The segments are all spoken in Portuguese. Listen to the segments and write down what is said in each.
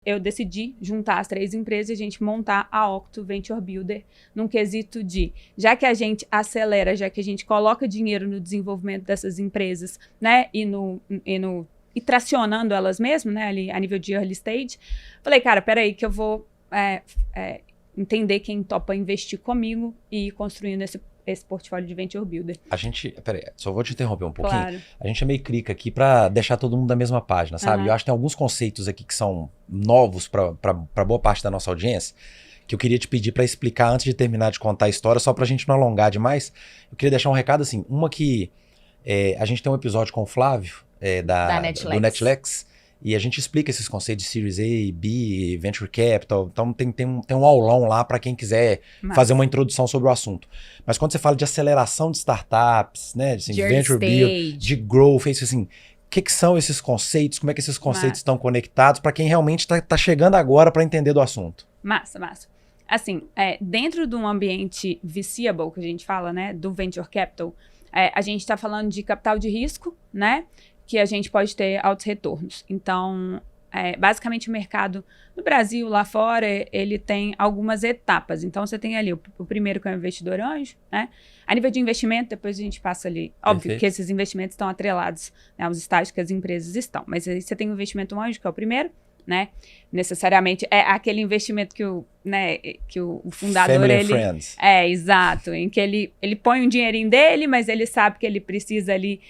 eu decidi juntar as 3 empresas e a gente montar a Octo Venture Builder num quesito de, já que a gente acelera, já que a gente coloca dinheiro no desenvolvimento dessas empresas, né, e tracionando elas mesmas, né, ali a nível de early stage, falei, cara, peraí que eu vou entender quem topa investir comigo e ir construindo esse portfólio de Venture Builder. Peraí, só vou te interromper um pouquinho. Claro. A gente é meio crica aqui pra deixar todo mundo da mesma página, sabe? Eu acho que tem alguns conceitos aqui que são novos pra boa parte da nossa audiência, que eu queria te pedir pra explicar antes de terminar de contar a história, só pra gente não alongar demais. Eu queria deixar um recado assim, uma que a gente tem um episódio com o Flávio, do Netflix, e a gente explica esses conceitos de Series A, B, Venture Capital. Então tem um aulão lá para quem quiser fazer uma introdução sobre o assunto. Mas quando você fala de aceleração de startups, né, assim, de Venture Build, de Growth, isso assim, o que são esses conceitos? Como é que esses conceitos estão conectados para quem realmente está chegando agora para entender do assunto? Massa. Assim, dentro de um ambiente VCable, que a gente fala, né, do Venture Capital, a gente está falando de capital de risco, né, que a gente pode ter altos retornos. Então, basicamente o mercado no Brasil, lá fora, ele tem algumas etapas. Então, você tem ali o primeiro que é o investidor anjo, né? A nível de investimento, depois a gente passa ali. Óbvio que esses investimentos estão atrelados, né, aos estágios que as empresas estão. Mas aí você tem o investimento anjo, que é o primeiro, né? Necessariamente é aquele investimento que o fundador... Family Friends. Exato. Em que ele põe um dinheirinho dele, mas ele sabe que ele precisa ali,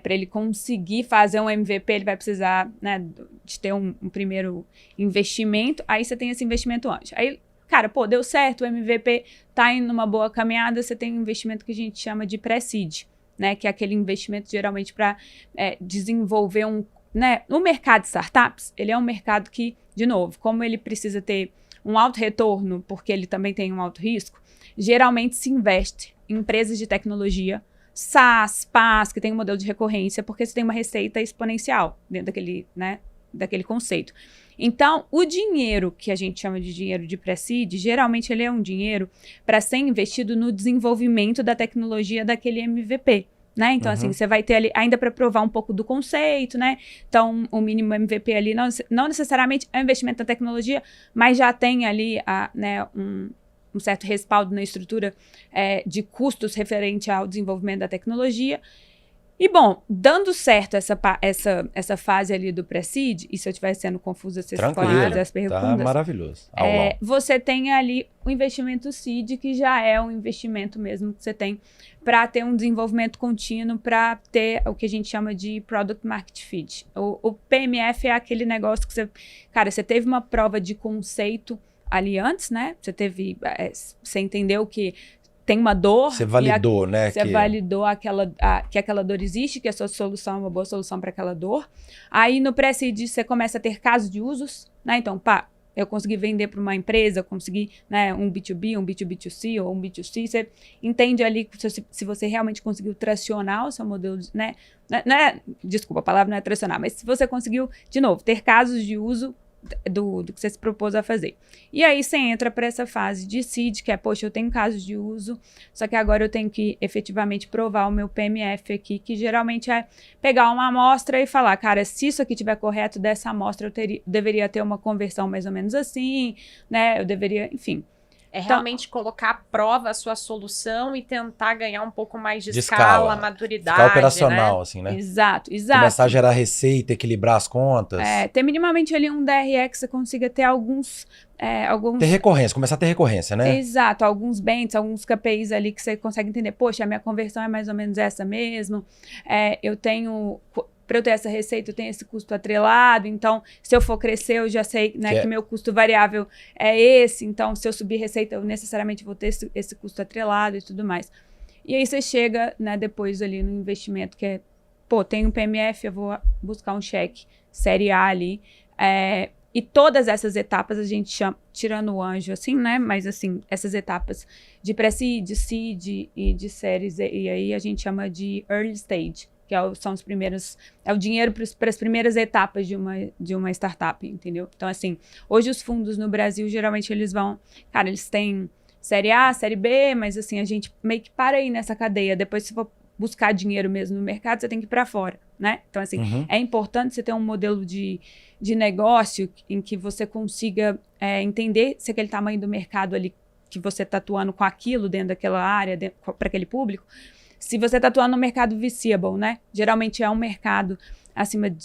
para ele conseguir fazer um MVP, ele vai precisar, né, de ter um primeiro investimento. Aí você tem esse investimento anjo. Aí, cara, deu certo, o MVP tá indo numa boa caminhada, você tem um investimento que a gente chama de pré-seed, né? Que é aquele investimento geralmente para desenvolver né? O mercado de startups, ele é um mercado que, de novo, como ele precisa ter um alto retorno, porque ele também tem um alto risco, geralmente se investe em empresas de tecnologia, SaaS, PaaS, que tem um modelo de recorrência, porque você tem uma receita exponencial dentro daquele conceito. Então, o dinheiro que a gente chama de dinheiro de pré-seed, geralmente ele é um dinheiro para ser investido no desenvolvimento da tecnologia daquele MVP. Né? Então, assim, você vai ter ali ainda para provar um pouco do conceito, né? Então, o mínimo MVP ali não necessariamente é um investimento na tecnologia, mas já tem ali um certo respaldo na estrutura de custos referente ao desenvolvimento da tecnologia. E, bom, dando certo essa fase ali do pré-seed, e se eu estiver sendo confusa, vocês podem fazer as perguntas. Tá maravilhoso. Você tem ali o investimento seed, que já é um investimento mesmo que você tem para ter um desenvolvimento contínuo, para ter o que a gente chama de Product Market Fit. O PMF é aquele negócio que você teve uma prova de conceito ali antes, né? Você entendeu que tem uma dor. Você validou, né? Você validou que aquela dor existe, que a sua solução é uma boa solução para aquela dor. Aí, no pré-seed, você começa a ter casos de usos, né? Então, eu consegui vender para uma empresa, eu consegui, né, um B2B, um B2B2C ou um B2C. Você entende ali se você realmente conseguiu tracionar o seu modelo, né? Desculpa, a palavra não é tracionar, mas se você conseguiu, de novo, ter casos de uso do que você se propôs a fazer. E aí você entra para essa fase de seed, que é, poxa, eu tenho casos de uso, só que agora eu tenho que efetivamente provar o meu PMF aqui, que geralmente é pegar uma amostra e falar, cara, se isso aqui estiver correto dessa amostra, deveria ter uma conversão mais ou menos assim, né? Eu deveria, enfim. Realmente colocar à prova a sua solução e tentar ganhar um pouco mais de escala, maturidade. Ficar operacional, né? Assim, né? Exato. Começar a gerar receita, equilibrar as contas. Ter minimamente ali um DRE que você consiga ter alguns... Ter recorrência, começar a ter recorrência, né? Exato, alguns bens, alguns KPIs ali que você consegue entender. Poxa, a minha conversão é mais ou menos essa mesmo. Eu tenho... Para eu ter essa receita, eu tenho esse custo atrelado. Então, se eu for crescer, eu já sei, né, que meu custo variável é esse. Então, se eu subir receita, eu necessariamente vou ter esse custo atrelado e tudo mais. E aí você chega, né, depois ali no investimento, que é, tem um PMF, eu vou buscar um cheque série A ali. E todas essas etapas a gente chama, tirando o anjo, assim, né? Mas, assim, essas etapas de pré-seed, de seed e de séries, e aí a gente chama de early stage, que são os primeiros, é o dinheiro para as primeiras etapas de uma startup, entendeu? Então, assim, hoje os fundos no Brasil, geralmente eles têm série A, série B, mas, assim, a gente meio que para aí nessa cadeia. Depois, se for buscar dinheiro mesmo no mercado, você tem que ir para fora, né? Então, assim, é importante você ter um modelo de negócio em que você consiga entender se aquele tamanho do mercado ali que você está atuando com aquilo dentro daquela área, para aquele público, se você está atuando no mercado viable, né? Geralmente é um mercado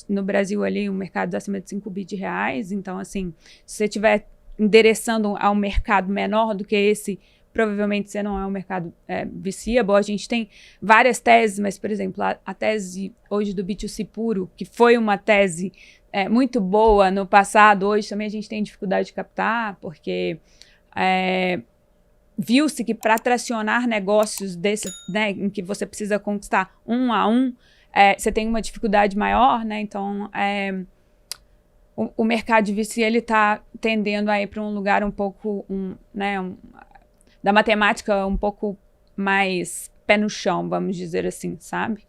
no Brasil ali, um mercado acima de 5 bi de reais. Então, assim, se você estiver endereçando a um mercado menor do que esse, provavelmente você não é um mercado viable. A gente tem várias teses, mas, por exemplo, a tese hoje do B2C puro, que foi uma tese muito boa no passado, hoje também a gente tem dificuldade de captar, porque viu-se que para tracionar negócios desse, né, em que você precisa conquistar um a um, você tem uma dificuldade maior, né? Então, o mercado de VC, ele está tendendo a ir para um lugar um pouco, da matemática um pouco mais pé no chão, vamos dizer assim, sabe?